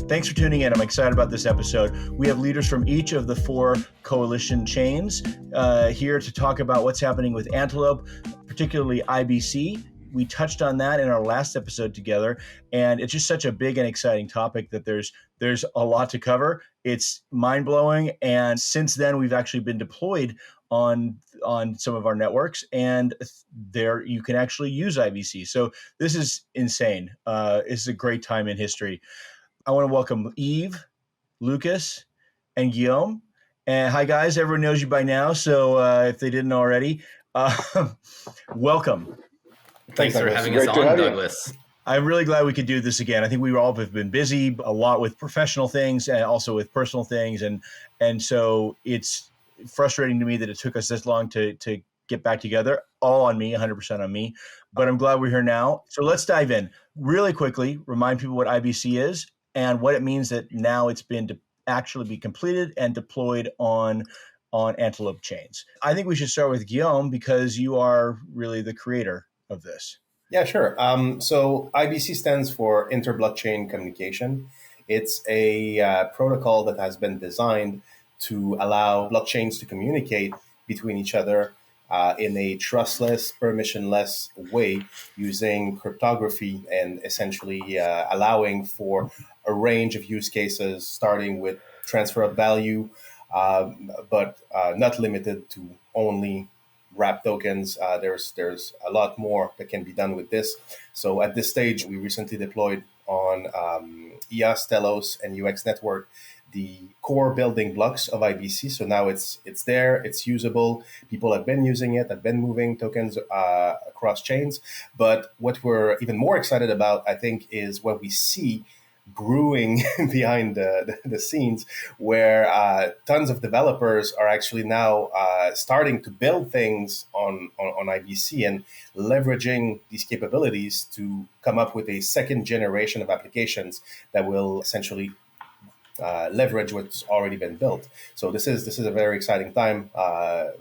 Thanks for tuning in. I'm excited about this episode. We have leaders from each of the 4 coalition chains here to talk about what's happening with Antelope, particularly IBC. We touched on that in our last episode together, and it's just such a big and exciting topic that there's a lot to cover. It's mind-blowing, and since then we've actually been deployed on some of our networks, and there you can actually use IBC. So this is insane. It's a great time in history. I want to welcome Yves, Lukas, and Guillaume. And hi, guys. Everyone knows you by now, so if they didn't already, welcome. Thanks for having us on, Douglas. I'm really glad we could do this again. I think we all have been busy a lot with professional things and also with personal things. And so it's frustrating to me that it took us this long to get back together. All on me, 100% on me. But I'm glad we're here now. So let's dive in. Really quickly, remind people what IBC is and what it means that now it's been to actually be completed and deployed on Antelope chains. I think we should start with Guillaume because you are really the creator of this. Yeah, sure. So IBC stands for Inter-Blockchain Communication. It's a protocol that has been designed to allow blockchains to communicate between each other in a trustless, permissionless way using cryptography and essentially allowing for a range of use cases, starting with transfer of value, but not limited to only wrap tokens. There's a lot more that can be done with this. So at this stage, we recently deployed on EOS, Telos, and WAX Network the core building blocks of IBC. So now it's there, it's usable. People have been using it, have been moving tokens across chains. But what we're even more excited about, I think, is what we see brewing behind the scenes, where tons of developers are actually now starting to build things on IBC and leveraging these capabilities to come up with a second generation of applications that will essentially leverage what's already been built. So this is a very exciting time.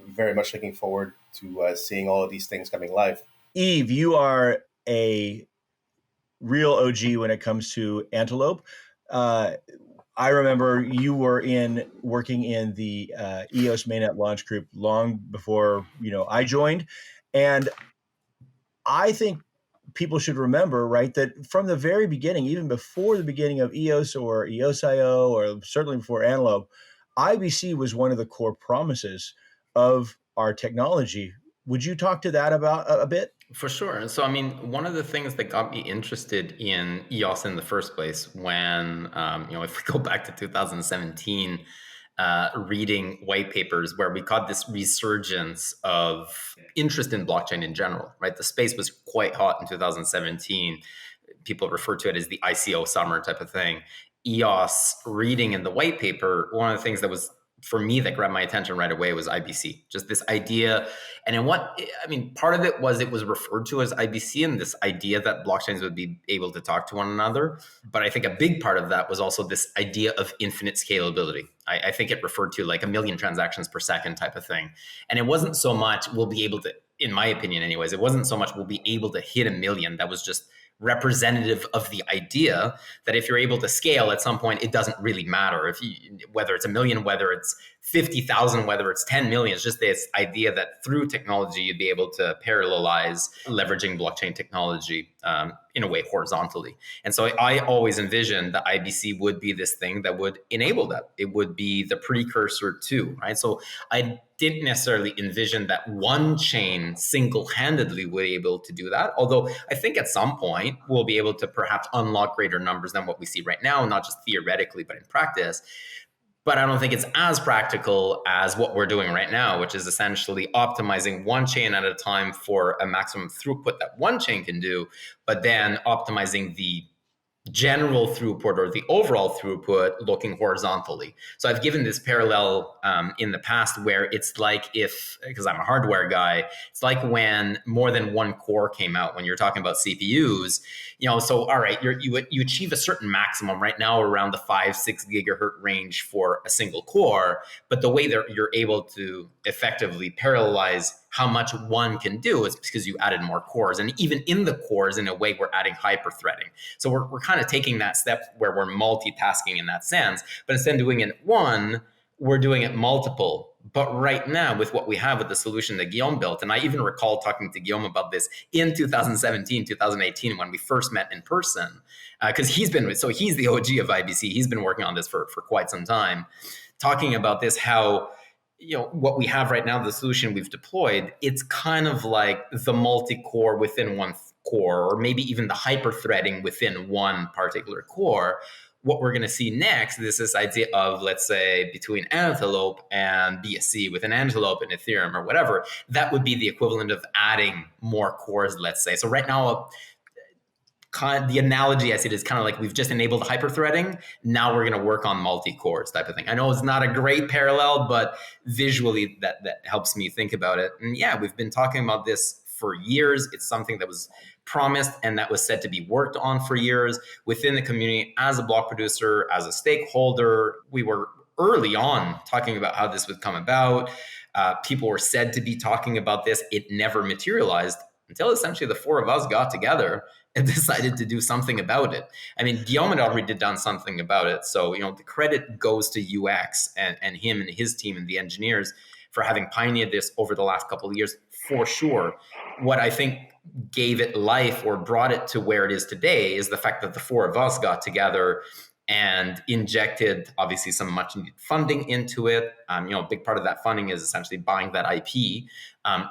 Very much looking forward to seeing all of these things coming live. Yves, you are a real OG when it comes to Antelope. I remember you were working in the EOS mainnet launch group long before I joined, and I think people should remember, right, that from the very beginning, even before the beginning of EOS or EOS.io, or certainly before Antelope, IBC was one of the core promises of our technology. Would you talk to that about a bit? For sure. And so, I mean, one of the things that got me interested in EOS in the first place when, if we go back to 2017, reading white papers where we got this resurgence of interest in blockchain in general, right? The space was quite hot in 2017. People refer to it as the ICO summer type of thing. EOS reading in the white paper, one of the things that was, for me, that grabbed my attention right away was IBC, just this idea. And part of it was referred to as IBC and this idea that blockchains would be able to talk to one another. But I think a big part of that was also this idea of infinite scalability. I think it referred to like 1 million transactions per second type of thing. And it wasn't so much we'll be able to, in my opinion anyways, it wasn't so much we'll be able to hit 1 million. That was just representative of the idea that if you're able to scale at some point, it doesn't really matter whether it's 1 million, whether it's 50,000, whether it's 10 million. It's just this idea that through technology, you'd be able to parallelize leveraging blockchain technology in a way horizontally. And so I always envisioned that IBC would be this thing that would enable that. It would be the precursor to, right? So I didn't necessarily envision that one chain single-handedly would be able to do that. Although I think at some point we'll be able to perhaps unlock greater numbers than what we see right now, not just theoretically, but in practice. But I don't think it's as practical as what we're doing right now, which is essentially optimizing one chain at a time for a maximum throughput that one chain can do, but then optimizing the general throughput or the overall throughput looking horizontally. So I've given this parallel in the past where it's like because I'm a hardware guy, it's like when more than one core came out, when you're talking about CPUs, so all right, you achieve a certain maximum right now around the 5-6 gigahertz range for a single core, but the way that you're able to effectively parallelize how much one can do is because you added more cores. And even in the cores, in a way, we're adding hyper-threading. So we're kind of taking that step where we're multitasking in that sense, but instead of doing it one, we're doing it multiple. But right now, with what we have with the solution that Guillaume built, and I even recall talking to Guillaume about this in 2017, 2018, when we first met in person, because he's the OG of IBC. He's been working on this for quite some time, talking about this, how, what we have right now, the solution we've deployed, it's kind of like the multi-core within one core, or maybe even the hyper-threading within one particular core. What we're going to see next is this idea of, let's say, between Antelope and BSC, with an Antelope and Ethereum or whatever, that would be the equivalent of adding more cores, let's say. So right now, the analogy I see it is kind of like we've just enabled hyper-threading. Now we're going to work on multi-cores type of thing. I know it's not a great parallel, but visually that helps me think about it. And yeah, we've been talking about this for years. It's something that was promised and that was said to be worked on for years within the community. As a block producer, as a stakeholder, we were early on talking about how this would come about. People were said to be talking about this. It never materialized until essentially the four of us got together and decided to do something about it. I mean, Guillaume had already done something about it. So, the credit goes to UX and him and his team and the engineers for having pioneered this over the last couple of years, for sure. What I think gave it life or brought it to where it is today is the fact that the four of us got together and injected, obviously, some much needed funding into it. A big part of that funding is essentially buying that IP,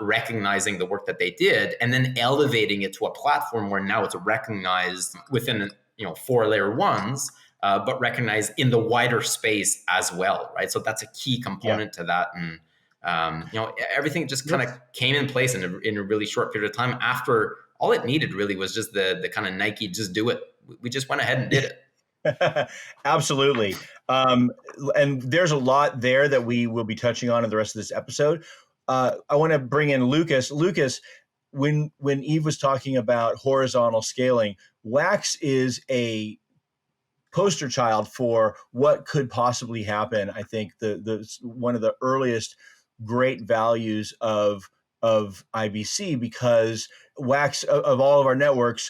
recognizing the work that they did, and then elevating it to a platform where now it's recognized within, 4-layer ones, but recognized in the wider space as well, right? So that's a key component to that. And, everything just kind of came in place in a really short period of time. After all it needed really was just the kind of Nike, just do it. We just went ahead and did it. Absolutely. And there's a lot there that we will be touching on in the rest of this episode. I want to bring in Lukas. Lukas, when Yves was talking about horizontal scaling, WAX is a poster child for what could possibly happen. I think the one of the earliest great values of IBC, because WAX, of all of our networks,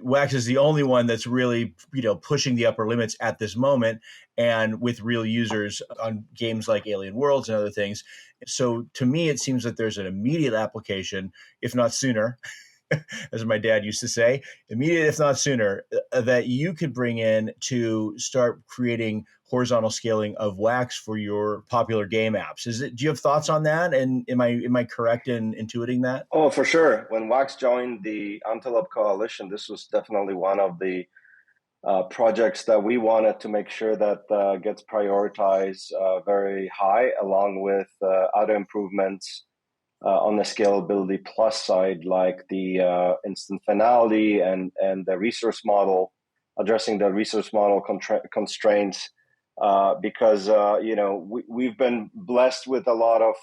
WAX is the only one that's really pushing the upper limits at this moment, and with real users on games like Alien Worlds and other things. So to me, it seems that there's an immediate application, if not sooner, as my dad used to say, immediate if not sooner, that you could bring in to start creating horizontal scaling of WAX for your popular game apps. Do you have thoughts on that? And am I correct in intuiting that? Oh, for sure. When WAX joined the Antelope Coalition, this was definitely one of the projects that we wanted to make sure that gets prioritized very high, along with other improvements on the scalability plus side, like the instant finality and the resource model, addressing the resource model constraints, because we've been blessed with a lot of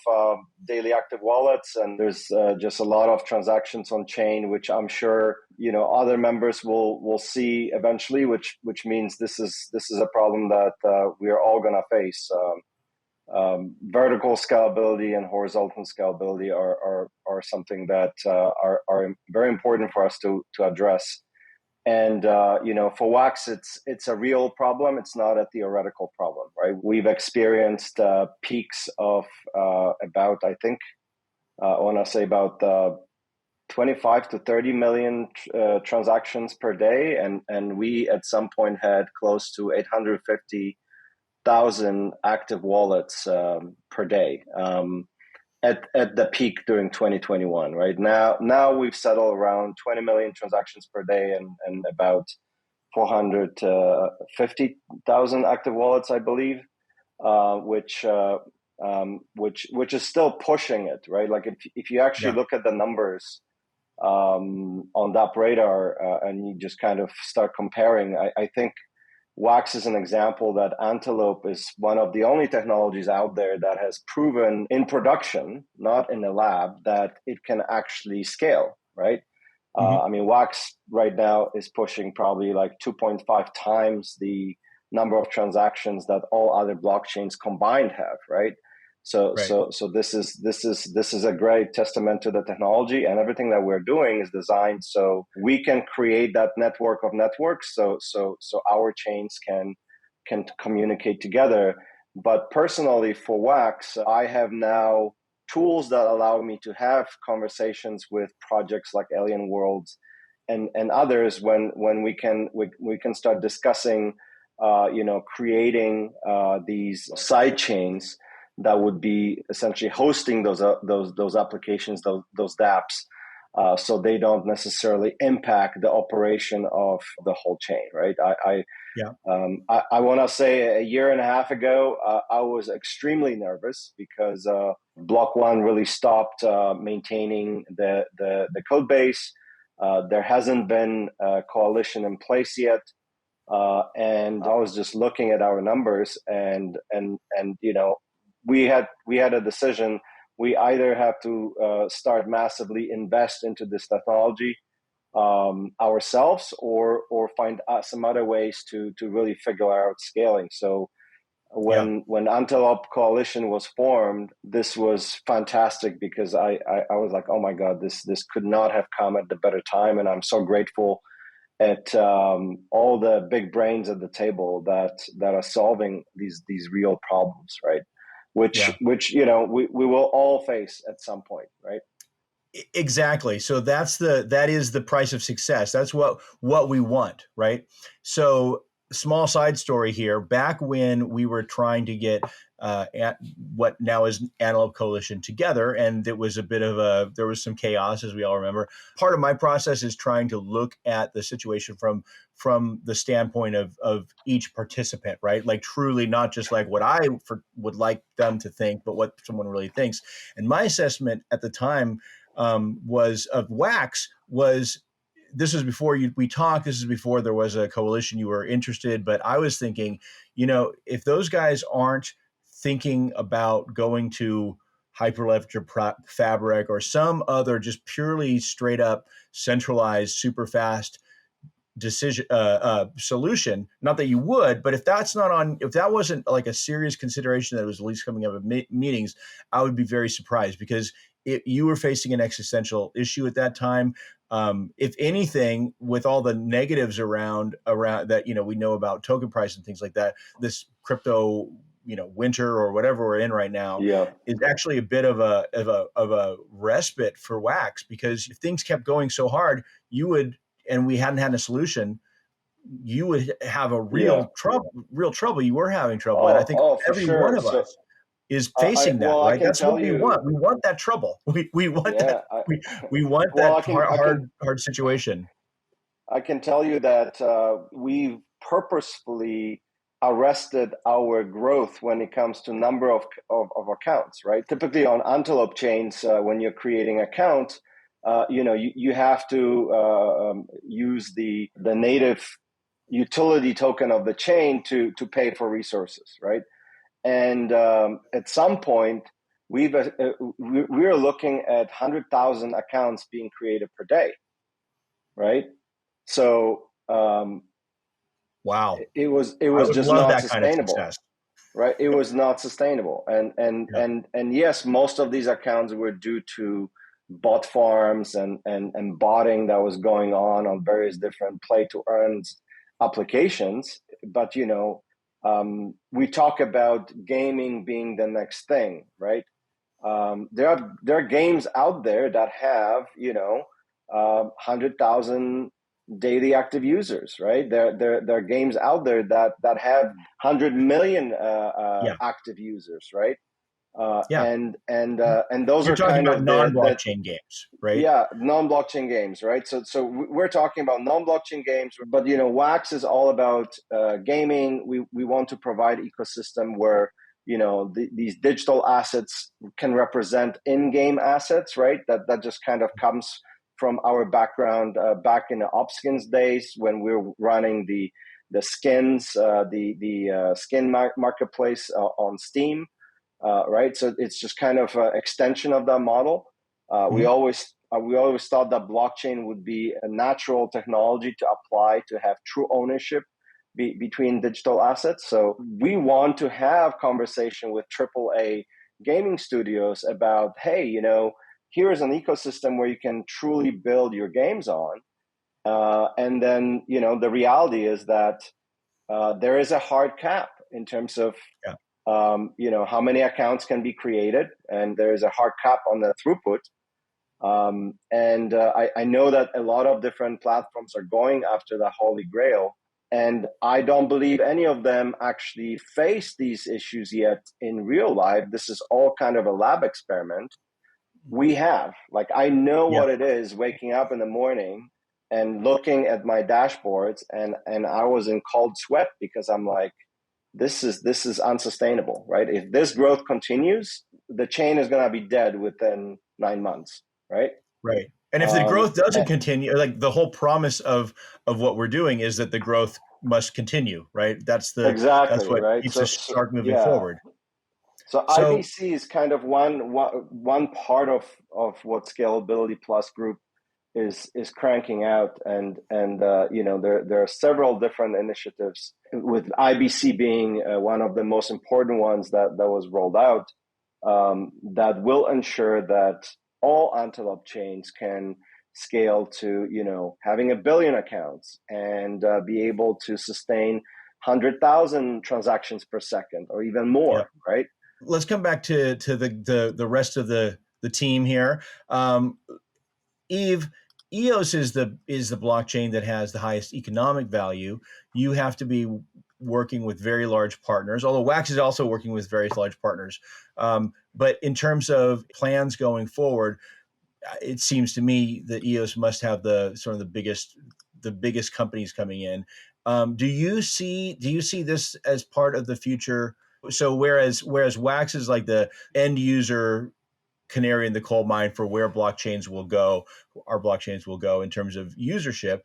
daily active wallets, and there's just a lot of transactions on chain, which I'm sure other members will see eventually, which means this is a problem that we are all going to face. Vertical scalability and horizontal scalability are something that are very important for us to address. And for WAX, it's a real problem. It's not a theoretical problem, right? We've experienced peaks of about, I think, I want to say about 25 to 30 million transactions per day, and we at some point had close to 850,000 active wallets per day at the peak during 2021. Right now we've settled around 20 million transactions per day and about 450,000 active wallets, I believe, which is still pushing it, right? Like if you actually look at the numbers on that radar and you just kind of start comparing, I think WAX is an example that Antelope is one of the only technologies out there that has proven in production, not in a lab, that it can actually scale, right? I mean, WAX right now is pushing probably like 2.5 times the number of transactions that all other blockchains combined have, right? Right. So this is a great testament to the technology, and everything that we're doing is designed so we can create that network of networks. So our chains can communicate together. But personally, for WAX, I have now tools that allow me to have conversations with projects like Alien Worlds and others when we can start discussing, creating these side chains that would be essentially hosting those applications, those dApps, so they don't necessarily impact the operation of the whole chain, right? I want to say a year and a half ago, I was extremely nervous because Block One really stopped maintaining the code base. There hasn't been a coalition in place yet. And I was just looking at our numbers, and we had a decision. We either have to start massively invest into this technology ourselves, or find some other ways to really figure out scaling. So when Antelope Coalition was formed, this was fantastic because I was like, oh my God, this could not have come at a better time, and I'm so grateful at all the big brains at the table that are solving these real problems, right? Which we will all face at some point, right? Exactly. So that is the price of success. That's what we want, right? So small side story here. Back when we were trying to get what now is Antelope Coalition together, and it was there was some chaos, as we all remember. Part of my process is trying to look at the situation from the standpoint of each participant, right? Like truly not just like what I would like them to think, but what someone really thinks. And my assessment at the time was of WAX was, this was before we talked. This is before there was a coalition. You were interested, but I was thinking, if those guys aren't thinking about going to Hyperledger Fabric or some other just purely straight up centralized, super fast decision solution, not that you would, but if that wasn't like a serious consideration that was at least coming up at meetings, I would be very surprised, because you were facing an existential issue at that time. If anything, with all the negatives around that, we know about token price and things like that, this crypto, winter or whatever we're in right now, is actually a bit of a respite for WAX, because if things kept going so hard, and we hadn't had a solution, you would have a real trouble. You were having trouble. And I think every one of us is facing that, right? That's what we want. We want that trouble. We want that. We want that hard situation. I can tell you that we've purposefully arrested our growth when it comes to number of accounts, right? Typically on Antelope chains, when you're creating accounts, you have to use the native utility token of the chain to pay for resources, right? And at some point, we're looking at 100,000 accounts being created per day, right? So wow, it was just not sustainable, kind of right? It was not sustainable, and yes, most of these accounts were due to bot farms and botting that was going on various different play to earn applications. But we talk about gaming being the next thing, right? There are games out there that have 100,000 daily active users, right? There are games out there that have 100 million active users, right? And those You're are talking kind about of non-blockchain games, right? Yeah, non-blockchain games, right? So we're talking about non-blockchain games, but WAX is all about gaming. We want to provide ecosystem where these digital assets can represent in-game assets, right? That just kind of comes from our background back in the Opskins days when we were running the skins, the skin marketplace on Steam. Right, so it's just kind of an extension of that model. We always thought that blockchain would be a natural technology to apply to have true ownership between digital assets. So we want to have conversation with AAA gaming studios about, hey, here is an ecosystem where you can truly build your games on. And then, the reality is that there is a hard cap in terms of, how many accounts can be created. And there is a hard cap on the throughput. I know that a lot of different platforms are going after the Holy Grail. And I don't believe any of them actually face these issues yet in real life. This is all kind of a lab experiment. We have, I know what it is waking up in the morning and looking at my dashboards, and I was in cold sweat because I'm like, this is unsustainable, right? If this growth continues, the chain is going to be dead within 9 months, right? Right. And if the growth doesn't continue, the whole promise of what we're doing is that the growth must continue, right? That's what right? keeps the shark moving forward. So IBC is kind of one part of what Scalability Plus Group is cranking out, and there are several different initiatives, with IBC being one of the most important ones that was rolled out, that will ensure that all Antelope chains can scale to having 1 billion accounts and be able to sustain 100,000 transactions per second or even more, right? Let's come back to the rest of the team here. Yves, EOS is the blockchain that has the highest economic value. You have to be working with very large partners, although WAX is also working with very large partners. But in terms of plans going forward, it seems to me that EOS must have the biggest companies coming in. Do you see this as part of the future? So whereas WAX is like the end user canary in the coal mine for where blockchains will go, our blockchains will go in terms of usership,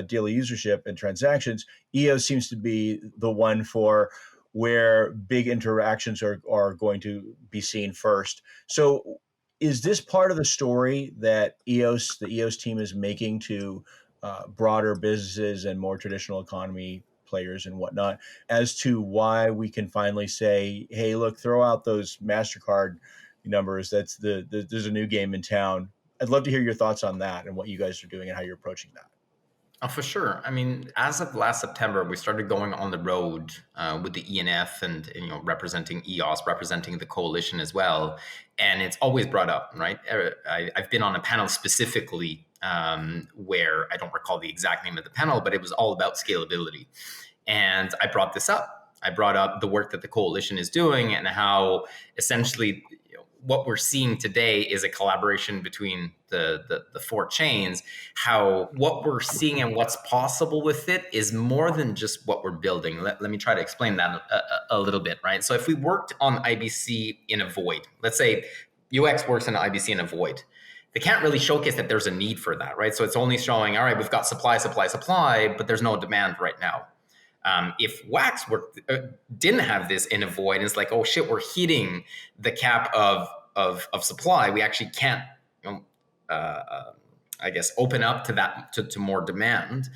daily usership and transactions, EOS seems to be the one for where big interactions are going to be seen first. So is this part of the story that the EOS team is making to broader businesses and more traditional economy players and whatnot, as to why we can finally say, hey, look, throw out those MasterCard numbers. There's a new game in town. I'd love to hear your thoughts on that and what you guys are doing and how you're approaching that. Oh, for sure. I mean, as of last September, we started going on the road with the ENF and representing EOS, representing the coalition as well. And it's always brought up, right? I've been on a panel specifically where I don't recall the exact name of the panel, but it was all about scalability. And I brought this up. I brought up the work that the coalition is doing and how essentially what we're seeing today is a collaboration between the four chains, how what we're seeing and what's possible with it is more than just what we're building. Let me try to explain that a little bit, right? So if we worked on IBC in a void, let's say UX works in IBC in a void, they can't really showcase that there's a need for that, right? So it's only showing, all right, we've got supply, but there's no demand right now. If WAX didn't have this in a void, it's like, oh shit, we're hitting the cap of supply. We actually can't, I guess, open up to that to more demand.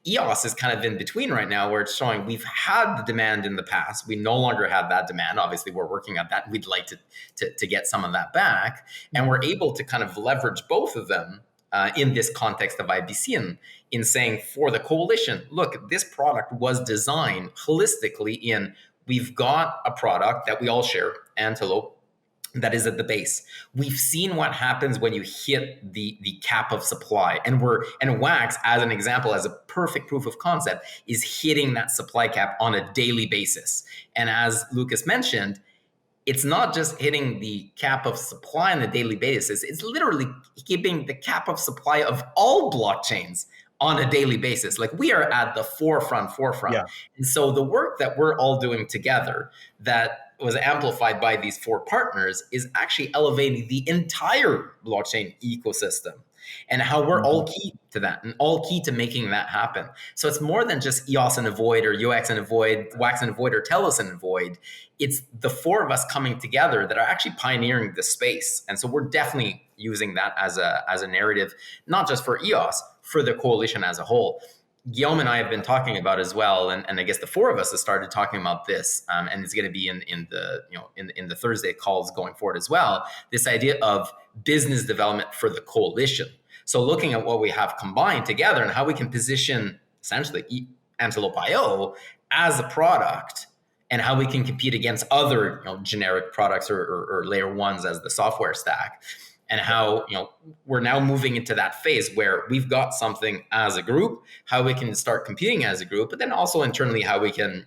EOS is kind of in between right now, where it's showing we've had the demand in the past. We no longer have that demand. Obviously, we're working on that. We'd like to get some of that back, and we're able to kind of leverage both of them in this context of IBC and in saying for the coalition, look, this product was designed holistically in we've got a product that we all share, Antelope, that is at the base. We've seen what happens when you hit the cap of supply. And WAX, as an example, as a perfect proof of concept, is hitting that supply cap on a daily basis. And as Lukas mentioned, it's not just hitting the cap of supply on a daily basis. It's literally keeping the cap of supply of all blockchains on a daily basis. Like, we are at the forefront. Yeah. And so the work that we're all doing together that was amplified by these four partners is actually elevating the entire blockchain ecosystem, and how we're all key to that and all key to making that happen. So it's more than just EOS in a void or UX in a void, WAX in a void, or Telos in a void. It's the four of us coming together that are actually pioneering the space. And so we're definitely using that as a narrative, not just for EOS, for the coalition as a whole. Guillaume and I have been talking about as well, and I guess the four of us have started talking about this, and it's going to be in the Thursday calls going forward as well. This idea of business development for the coalition. So looking at what we have combined together and how we can position essentially Antelope IO as a product, and how we can compete against other generic products or layer ones as the software stack. And how we're now moving into that phase where we've got something as a group, how we can start competing as a group, but then also internally how we can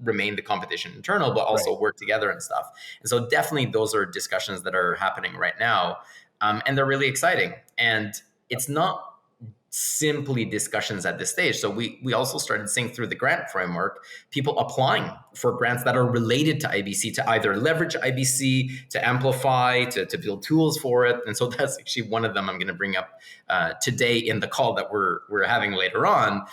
remain the competition internal, but also work together and stuff. And so definitely those are discussions that are happening right now, and they're really exciting. And it's not simply discussions at this stage. So we also started seeing through the grant framework, people applying for grants that are related to IBC to either leverage IBC, to amplify, to build tools for it. And so that's actually one of them I'm going to bring up today in the call that we're having later on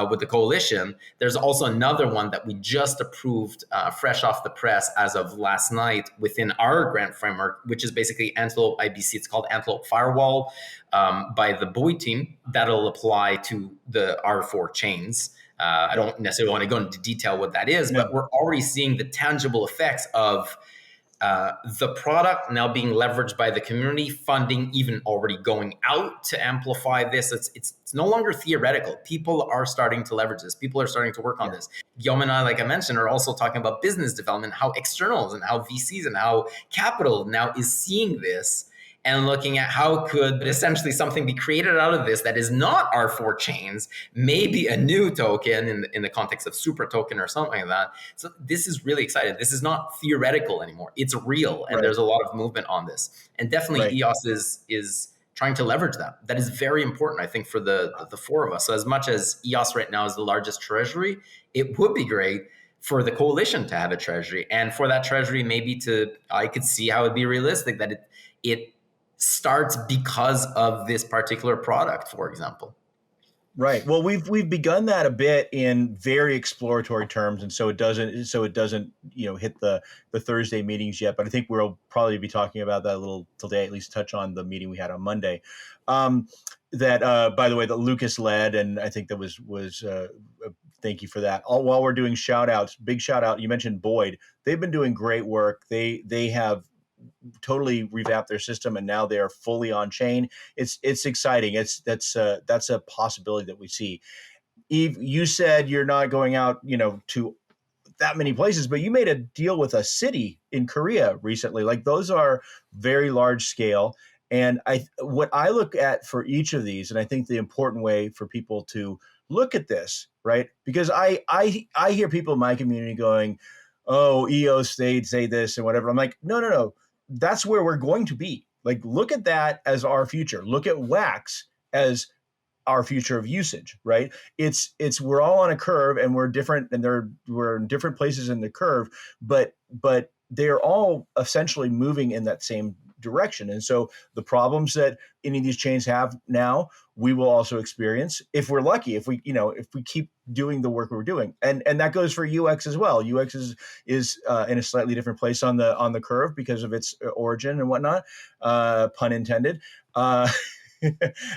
with the coalition. There's also another one that we just approved fresh off the press as of last night within our grant framework, which is basically Antelope IBC. It's called Antelope Firewall by the Boyd team. That'll apply to the R4 chains. I don't necessarily want to go into detail what that is, but we're already seeing the tangible effects of the product now being leveraged by the community, funding even already going out to amplify this. It's no longer theoretical. People are starting to leverage this. People are starting to work on this. Guillaume and I, like I mentioned, are also talking about business development, how externals and how VCs and how capital now is seeing this and looking at how could essentially something be created out of this that is not R4 chains, maybe a new token in the context of super token or something like that. So this is really exciting. This is not theoretical anymore. It's real, and there's a lot of movement on this. And definitely EOS is trying to leverage that. That is very important, I think, for the four of us. So as much as EOS right now is the largest treasury, it would be great for the coalition to have a treasury, and for that treasury maybe I could see how it'd be realistic that it starts because of this particular product, for example. Right. Well, we've begun that a bit in very exploratory terms, and so it doesn't hit the Thursday meetings yet. But I think we'll probably be talking about that a little today, at least touch on the meeting we had on Monday. That by the way, that Lukas led, and I think that was thank you for that. While we're doing shout outs, big shout out. You mentioned Boyd. They've been doing great work. They have totally revamped their system, and now they are fully on chain. It's exciting. That's a possibility that we see. Yves, you said you're not going out, to that many places, but you made a deal with a city in Korea recently. Like, those are very large scale. And what I look at for each of these, and I think the important way for people to look at this, right? Because I hear people in my community going, "Oh, EOS say this and whatever." I'm like, no. That's where we're going to be. Like, look at that as our future. Look at WAX as our future of usage, right? It's we're all on a curve, and we're different, and we're in different places in the curve, but they're all essentially moving in that same direction. And so the problems that any of these chains have now, we will also experience if we're lucky, if we keep doing the work we're doing. And that goes for UX as well. UX is in a slightly different place on the curve because of its origin and whatnot, pun intended. But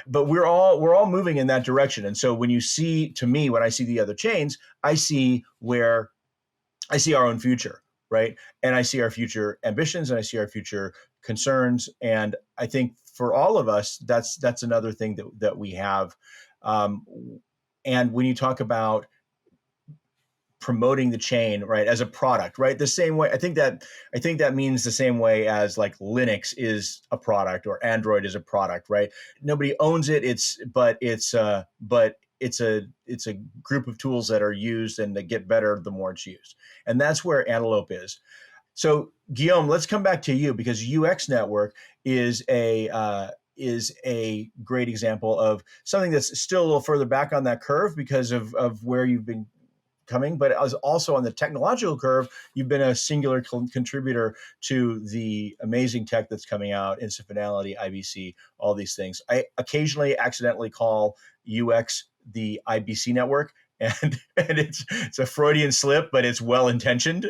we're all moving in that direction. And so when I see the other chains, I see our own future, right? And I see our future ambitions, and I see our future concerns. And I think for all of us, that's another thing that we have. And when you talk about promoting the chain, right, as a product, right, the same way, I think that means the same way as like Linux is a product or Android is a product, right? Nobody owns it. It's a group of tools that are used, and they get better the more it's used. And that's where Antelope is. So Guillaume, let's come back to you, because UX Network is a great example of something that's still a little further back on that curve because of where you've been coming, but as also on the technological curve, you've been a singular contributor to the amazing tech that's coming out, Instant Finality, IBC, all these things. I occasionally accidentally call UX the IBC network, and it's a Freudian slip, but it's well intentioned.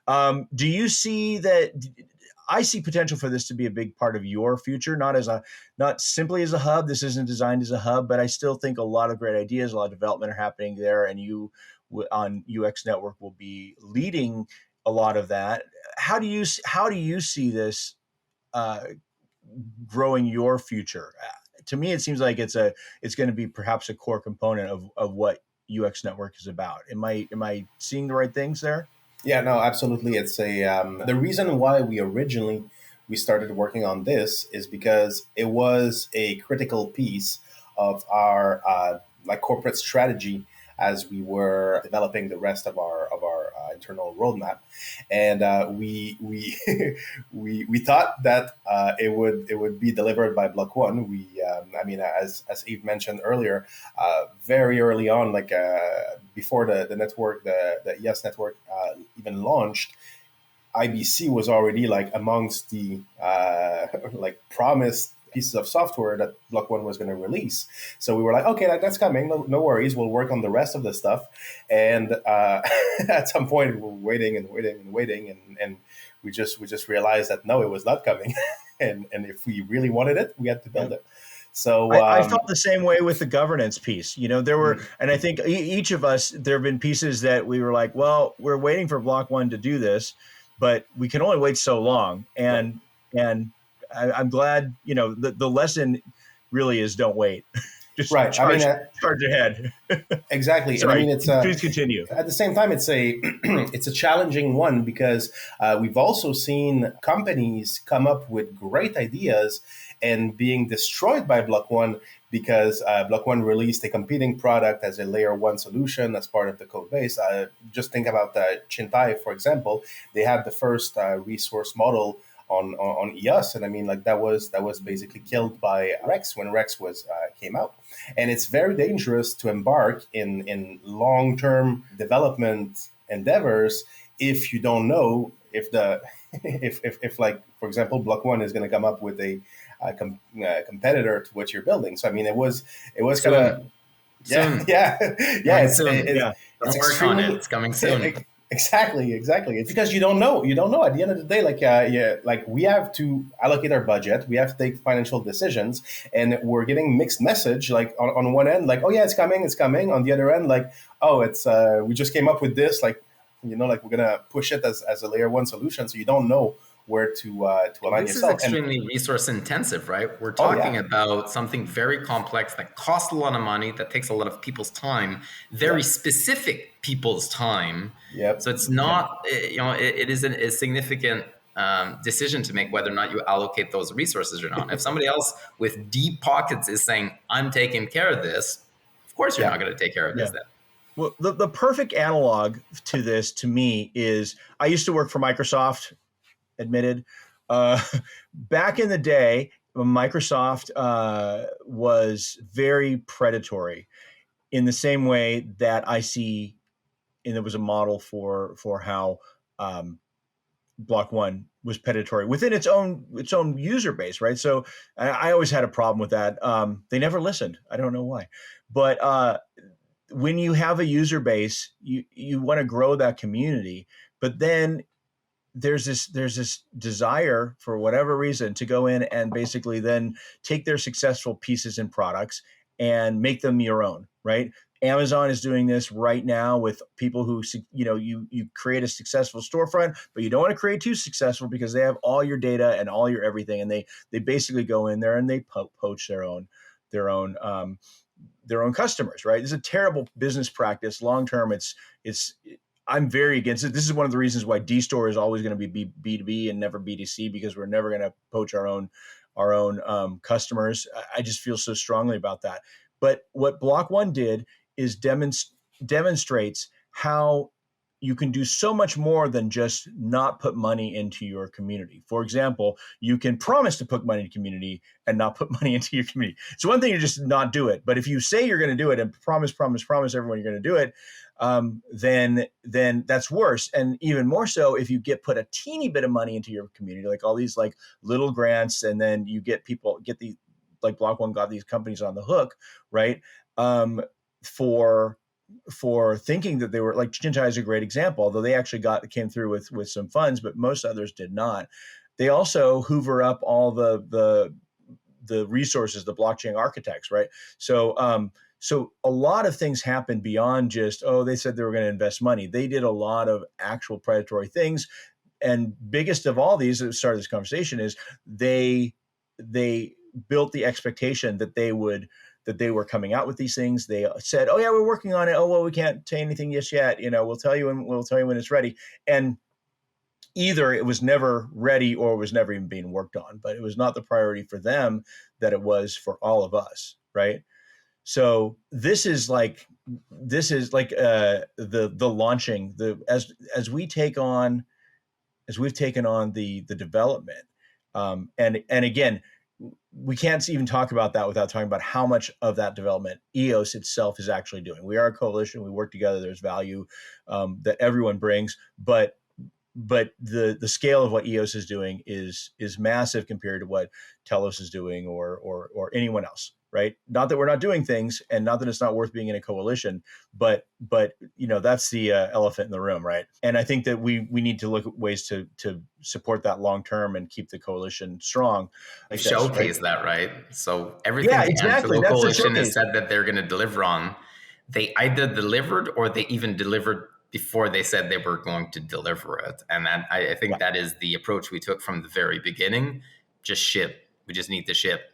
Do you see that I see potential for this to be a big part of your future, not simply as a hub. This isn't designed as a hub, but I still think a lot of great ideas, a lot of development are happening there, and you on UX Network will be leading a lot of that. How do you see this growing your future? To me, it seems like it's going to be perhaps a core component of what UX Network is about. Am I seeing the right things there? Yeah, no, absolutely. It's the reason why we started working on this is because it was a critical piece of our like corporate strategy as we were developing the rest of our internal roadmap, and we thought that it would be delivered by Block One. I mean, as Yves mentioned earlier, very early on, like before the network, the ES network even launched, IBC was already like amongst the like promised pieces of software that Block One was going to release. So we were like, okay, that's coming. No worries. We'll work on the rest of the stuff. And at some point, we were waiting, and we just realized that no, it was not coming. and if we really wanted it, we had to build it. So I felt the same way with the governance piece. There were, and I think each of us, there have been pieces that we were like, well, we're waiting for Block One to do this, but we can only wait so long. And I'm glad, the lesson really is don't wait. Just right. charge ahead. Exactly. Sorry, and I mean, please continue. At the same time, it's a challenging one because we've also seen companies come up with great ideas and being destroyed by Block One because Block One released a competing product as a layer one solution as part of the code base. Just think about Chintai, for example. They had the first resource model on EOS, and I mean, like that was basically killed by Rex when Rex came out. And it's very dangerous to embark in long-term development endeavors if you don't know if if like, for example, Block One is going to come up with a competitor to what you're building. So I mean, it was kind of it's work on it. It's coming soon. Exactly. It's because you don't know. At the end of the day, like we have to allocate our budget. We have to take financial decisions, and we're getting mixed message. Like on one end, like, oh yeah, it's coming. On the other end, like, oh, it's we just came up with this. Like, like we're gonna push it as a layer one solution. So you don't know where to align yourself. This is extremely resource intensive, right? We're talking about something very complex that costs a lot of money, that takes a lot of people's time, very specific people's time. Yep. So it's not, it is a significant decision to make whether or not you allocate those resources or not. If somebody else with deep pockets is saying, I'm taking care of this, of course you're not going to take care of this then. Well, the perfect analog to this, to me, is I used to work for Microsoft, admitted. Back in the day, Microsoft was very predatory in the same way that I see, and there was a model for how Block One was predatory within its own user base, right? So I always had a problem with that. They never listened. I don't know why, but when you have a user base, you want to grow that community, but then there's this desire for whatever reason to go in and basically then take their successful pieces and products and make them your own, right? Amazon is doing this right now with people who, you create a successful storefront, but you don't want to create too successful because they have all your data and all your everything, and they basically go in there and they poach their own customers, right? It's a terrible business practice. Long term, I'm very against it. This is one of the reasons why D-Store is always going to be B2B and never B2C, because we're never going to poach our own customers. I just feel so strongly about that. But what Block One did is demonstrates how you can do so much more than just not put money into your community. For example, you can promise to put money in the community and not put money into your community. It's one thing to just not do it, but if you say you're going to do it and promise everyone you're going to do it, then that's worse. And even more so if you put a teeny bit of money into your community, like all these like little grants, and then you get the, like Block One got these companies on the hook, right? For thinking that they were, like Chintai is a great example, although they actually came through with some funds, but most others did not. they also hoover up all the resources, the blockchain architects, right? So so a lot of things happen beyond just, oh, they said they were going to invest money. They did a lot of actual predatory things. And biggest of all these at the start of this conversation is they built the expectation that they were coming out with these things. They said, oh yeah, we're working on it. Oh, well, we can't say anything just yet. We'll tell you when it's ready. And either it was never ready or it was never even being worked on, but it was not the priority for them that it was for all of us, right? So this is like the launching, as we've taken on the development, and again, we can't even talk about that without talking about how much of that development EOS itself is actually doing. We are a coalition. We work together. There's value that everyone brings, but the scale of what EOS is doing is massive compared to what Telos is doing or anyone else, right? Not that we're not doing things, and not that it's not worth being in a coalition, but that's the elephant in the room, right? And I think that we need to look at ways to support that long term and keep the coalition strong. Like showcase that, right? So everything exactly. the Antelope Coalition has said that they're going to deliver on, they either delivered or they even delivered before they said they were going to deliver it. And that, I think that is the approach we took from the very beginning. Just ship. We just need to ship.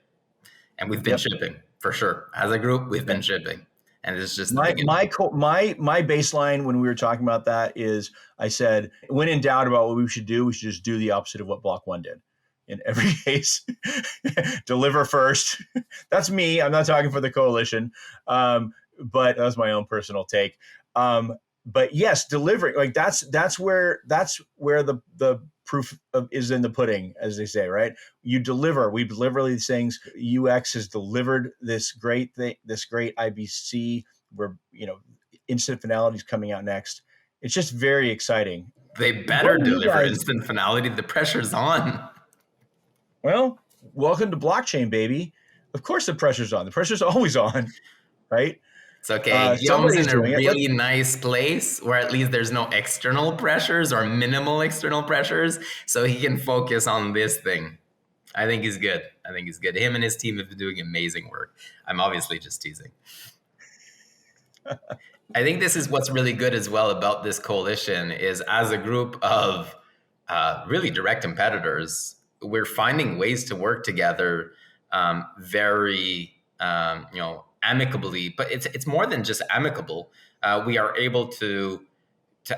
And we've been shipping, for sure. As a group, we've been shipping. And it's just my baseline when we were talking about that is, I said, when in doubt about what we should just do the opposite of what Block 1 did. In every case, deliver first. That's me. I'm not talking for the coalition, but that's my own personal take. But yes, delivering, like that's where the proof is in the pudding, as they say, right? We deliver these things. UX has delivered this great thing, this great IBC, where instant finality is coming out next. It's just very exciting. They better deliver instant finality. The pressure's on. Well, welcome to blockchain, baby. Of course the pressure's on. The pressure's always on, right? It's okay. Guillaume's in a really nice place where at least there's no external pressures or minimal external pressures, so he can focus on this thing. I think he's good. Him and his team have been doing amazing work. I'm obviously just teasing. I think this is what's really good as well about this coalition is, as a group of really direct competitors, we're finding ways to work together very amicably, but it's more than just amicable. We are able to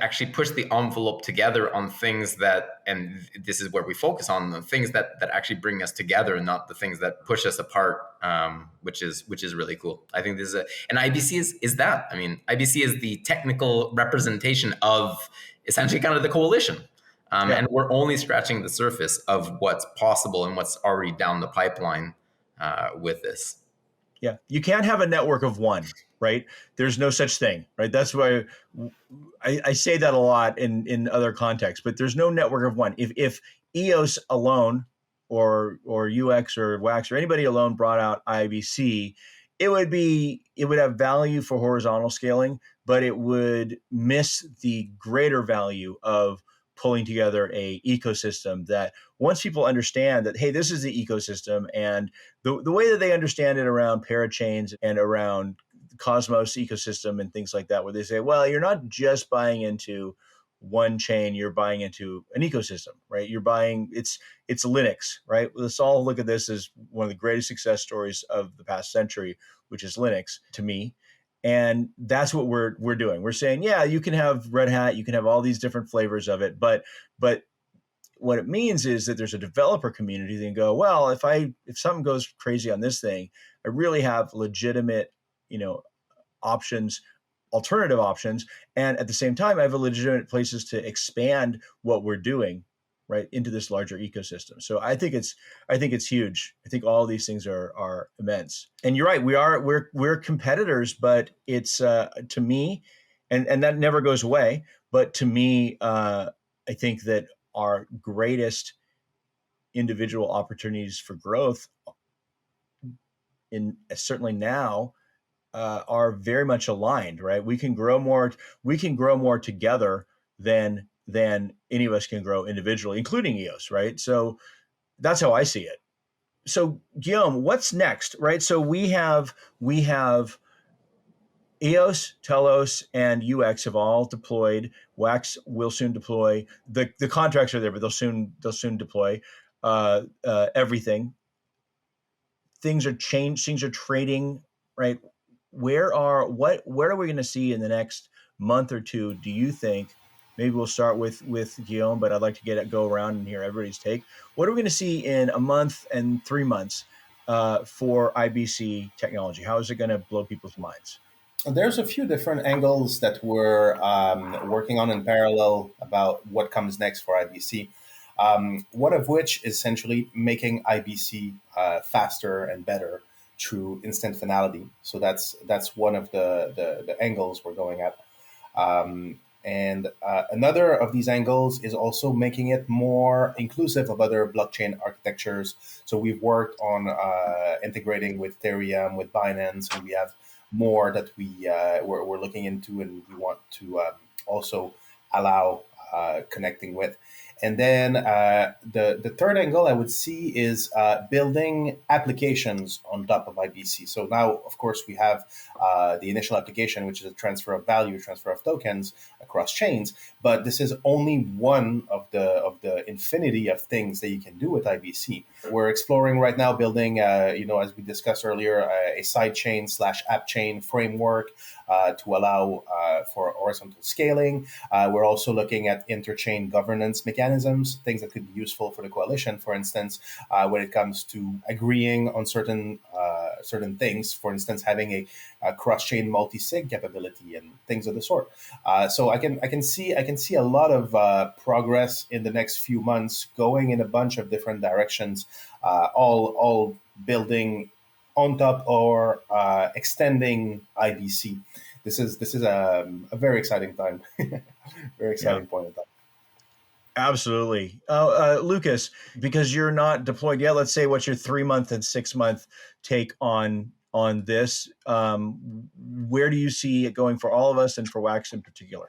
actually push the envelope together on things that, and this is where we focus on the things that actually bring us together, and not the things that push us apart, which is really cool. I think this is and IBC is that. I mean, IBC is the technical representation of essentially kind of the coalition. And we're only scratching the surface of what's possible and what's already down the pipeline with this. Yeah, you can't have a network of one, right? There's no such thing, right? That's why I say that a lot in other contexts, but there's no network of one. If EOS alone or UX or WAX or anybody alone brought out IBC, it would have value for horizontal scaling, but it would miss the greater value of pulling together a ecosystem that, once people understand that, hey, this is the ecosystem, and the way that they understand it around parachains and around Cosmos ecosystem and things like that, where they say, well, you're not just buying into one chain, you're buying into an ecosystem, right? You're buying, it's Linux, right? Let's all look at this as one of the greatest success stories of the past century, which is Linux to me. And that's what we're doing. We're saying, yeah, you can have Red Hat, you can have all these different flavors of it, but what it means is that there's a developer community that can go, well, if something goes crazy on this thing, I really have legitimate, options, alternative options, and at the same time, I have a legitimate places to expand what we're doing, right, into this larger ecosystem. So I think it's huge. I think all of these things are immense. And you're right, we're competitors, but it's to me, and that never goes away. But to me, I think that our greatest individual opportunities for growth, certainly now, are very much aligned. Right, we can grow more together than than any of us can grow individually, including EOS, right? So that's how I see it. So Guillaume, what's next, right? So we have EOS, Telos, and UX have all deployed. WAX will soon deploy. The contracts are there, but they'll soon deploy everything. Things are changed. Things are trading, right? Where are we going to see in the next month or two? Do you think? Maybe we'll start with Guillaume, but I'd like to go around and hear everybody's take. What are we going to see in a month and 3 months for IBC technology? How is it going to blow people's minds? There's a few different angles that we're working on in parallel about what comes next for IBC. One of which is essentially making IBC faster and better through instant finality. So that's one of the angles we're going at. And another of these angles is also making it more inclusive of other blockchain architectures. So we've worked on integrating with Ethereum, with Binance, and we have more that we're looking into, and we want to also allow connecting with. And then the third angle I would see is building applications on top of IBC. So now, of course, we have the initial application, which is a transfer of value, transfer of tokens across chains. But this is only one of the infinity of things that you can do with IBC. We're exploring right now building, as we discussed earlier, a side chain / app chain framework to allow for horizontal scaling. We're also looking at interchain governance mechanisms, things that could be useful for the coalition, for instance, when it comes to agreeing on certain things, for instance, having a cross-chain multi-sig capability and things of the sort. So I can see a lot of progress in the next few months going in a bunch of different directions, all building on top or extending IBC. This is a very exciting time, very exciting point in time. Absolutely. Lukas, because you're not deployed yet, let's say what's your 3 month and 6 month take on this? Where do you see it going for all of us and for WAX in particular?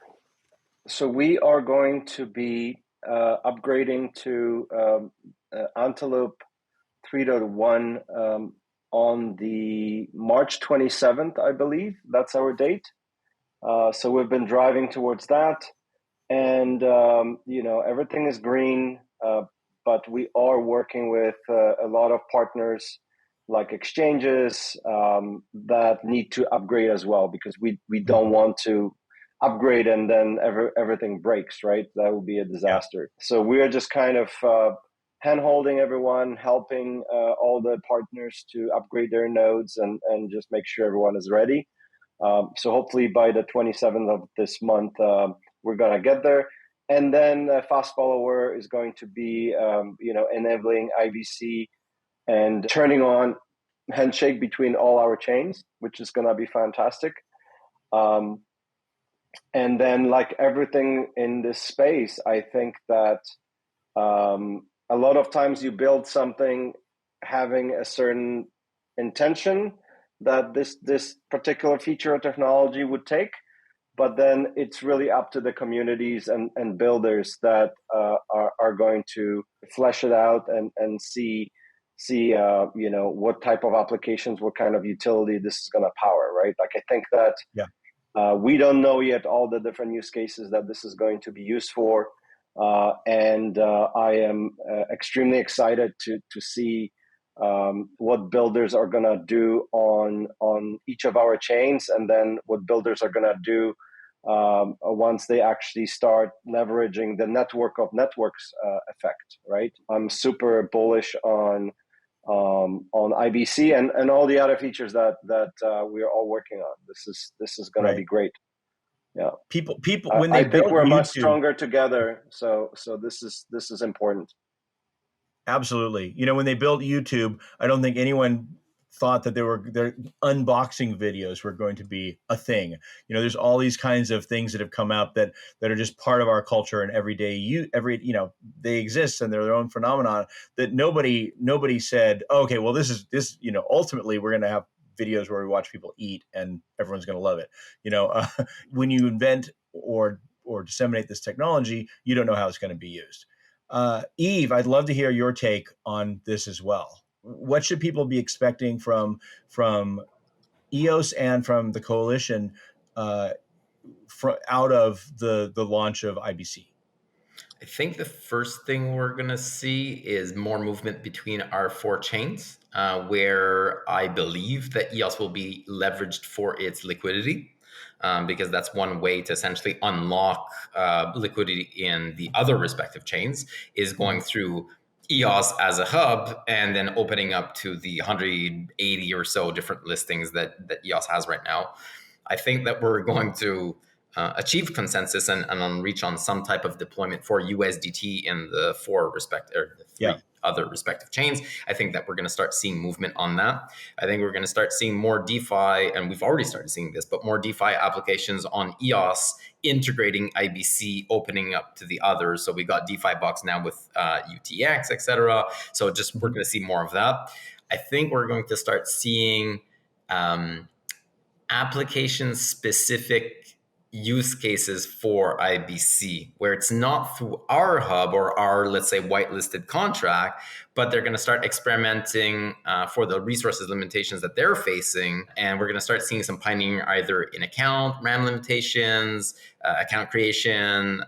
So we are going to be upgrading to Antelope 3.1 on the March 27th, I believe. That's our date. So we've been driving towards that. And, everything is green, but we are working with a lot of partners like exchanges that need to upgrade as well, because we don't want to upgrade and then everything breaks, right? That would be a disaster. Yeah. So we're just kind of hand-holding everyone, helping all the partners to upgrade their nodes and just make sure everyone is ready. So hopefully by the 27th of this month, we're going to get there. And then fast follower is going to be, enabling IBC and turning on handshake between all our chains, which is going to be fantastic. And then, like everything in this space, I think that a lot of times you build something having a certain intention that this particular feature or technology would take, but then it's really up to the communities and builders that are going to flesh it out and see what type of applications, what kind of utility this is going to power, right? Like I think that we don't know yet all the different use cases that this is going to be used for, and I am extremely excited to see what builders are going to do on each of our chains, and then what builders are going to do once they actually start leveraging the network of networks effect, right? I'm super bullish on IBC and all the other features that we're all working on. This is going to be great. Yeah, people when they I think we're much stronger together. So this is important. Absolutely. When they built YouTube, I don't think anyone thought that their unboxing videos were going to be a thing. There's all these kinds of things that have come out that are just part of our culture and everyday they exist and they're their own phenomenon that nobody said, okay, well, this ultimately we're going to have videos where we watch people eat and everyone's going to love it. When you invent or disseminate this technology, you don't know how it's going to be used. Yves, I'd love to hear your take on this as well. What should people be expecting from EOS and from the coalition out of the launch of IBC? I think the first thing we're going to see is more movement between our 4 chains, where I believe that EOS will be leveraged for its liquidity, because that's one way to essentially unlock liquidity in the other respective chains, is going through EOS as a hub and then opening up to the 180 or so different listings that EOS has right now. I think that we're going to achieve consensus and reach on some type of deployment for USDT in the 3 other respective chains. I think that we're going to start seeing movement on that. I think we're going to start seeing more DeFi, and we've already started seeing this, but more DeFi applications on EOS integrating IBC, opening up to the others. So we got DeFi box now with UTX, etc. So just we're going to see more of that. I think we're going to start seeing application specific use cases for IBC, where it's not through our hub or our, let's say, whitelisted contract, but they're going to start experimenting for the resources limitations that they're facing. And we're going to start seeing some pioneering either in account, RAM limitations, account creation,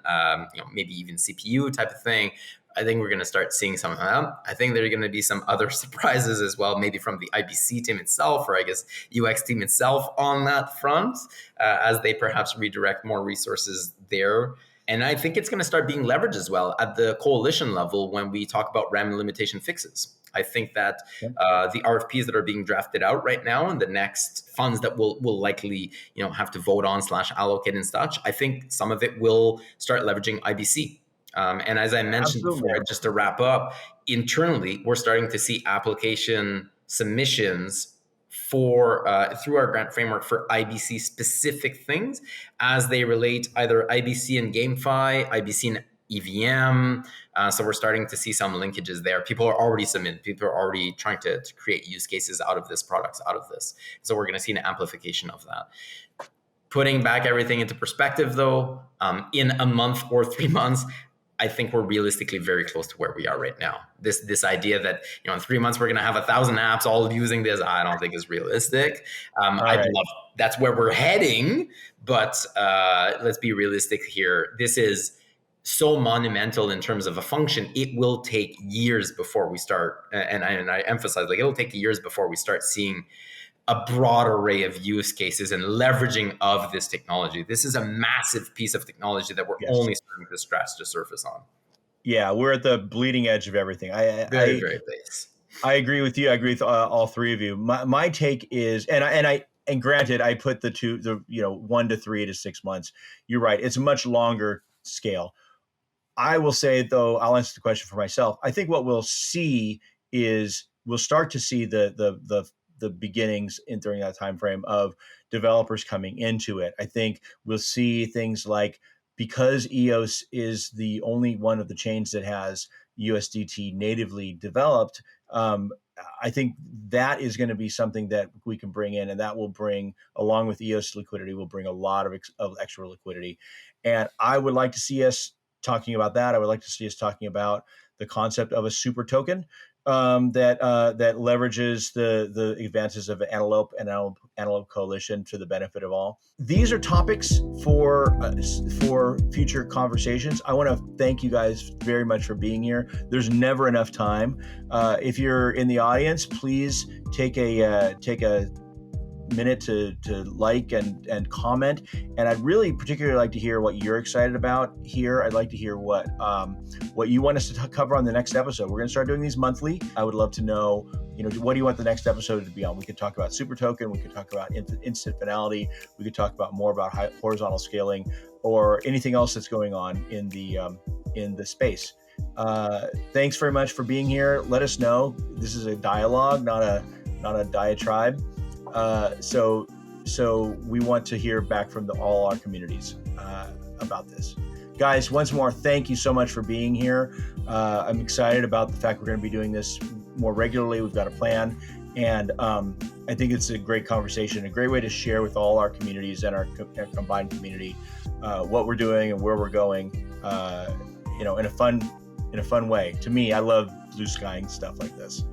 maybe even CPU type of thing. I think we're going to start seeing some of that. I think there are going to be some other surprises as well, maybe from the IBC team itself, or I guess UX team itself on that front, as they perhaps redirect more resources there. And I think it's going to start being leveraged as well at the coalition level when we talk about RAM limitation fixes. I think that the RFPs that are being drafted out right now and the next funds that will likely have to vote on / allocate and such, I think some of it will start leveraging IBC. And as I mentioned before, just to wrap up, internally, we're starting to see application submissions for through our grant framework for IBC specific things as they relate either IBC and GameFi, IBC and EVM. So we're starting to see some linkages there. People are already submitting. People are already trying to create use cases out of this, products out of this. So we're going to see an amplification of that. Putting back everything into perspective, though, in a month or 3 months, I think we're realistically very close to where we are right now. This idea that in 3 months we're going to have 1,000 apps all using this, I don't think is realistic. I'd love that's where we're heading, but let's be realistic here. This is so monumental in terms of a function. It will take years before we start, and I emphasize, it'll take years before we start seeing a broad array of use cases and leveraging of this technology. This is a massive piece of technology that we're only starting to scratch the surface on. Yeah, we're at the bleeding edge of everything. Very base. I agree with you. I agree with all 3 of you. My take is, and granted, I put the 1 to 3 to 6 months. You're right. It's a much longer scale. I will say, though, I'll answer the question for myself. I think what we'll see is we'll start to see the beginnings during that time frame of developers coming into it. I think we'll see things like, because EOS is the only one of the chains that has USDT natively developed, I think that is going to be something that we can bring in, and that will bring, along with EOS liquidity, will bring a lot of extra liquidity. And I would like to see us talking about that. I would like to see us talking about the concept of a super token that leverages the advances of Antelope and Antelope Coalition to the benefit of all. These are topics for future conversations. I want to thank you guys very much for being here. There's never enough time. If you're in the audience, please take a minute to like and comment. And I'd really particularly like to hear what you're excited about here. I'd like to hear what you want us to cover on the next episode. We're going to start doing these monthly. I would love to know, what do you want the next episode to be on? We could talk about super token. We could talk about instant finality. We could talk about more about horizontal scaling, or anything else that's going on in the space. Thanks very much for being here. Let us know. This is a dialogue, not a diatribe. So we want to hear back from all our communities about this. Guys, once more, thank you so much for being here. I'm excited about the fact we're going to be doing this more regularly. We've got a plan, And I think it's a great conversation, a great way to share with all our communities and our combined community what we're doing and where we're going, in a fun way. To me, I love blue skying stuff like this.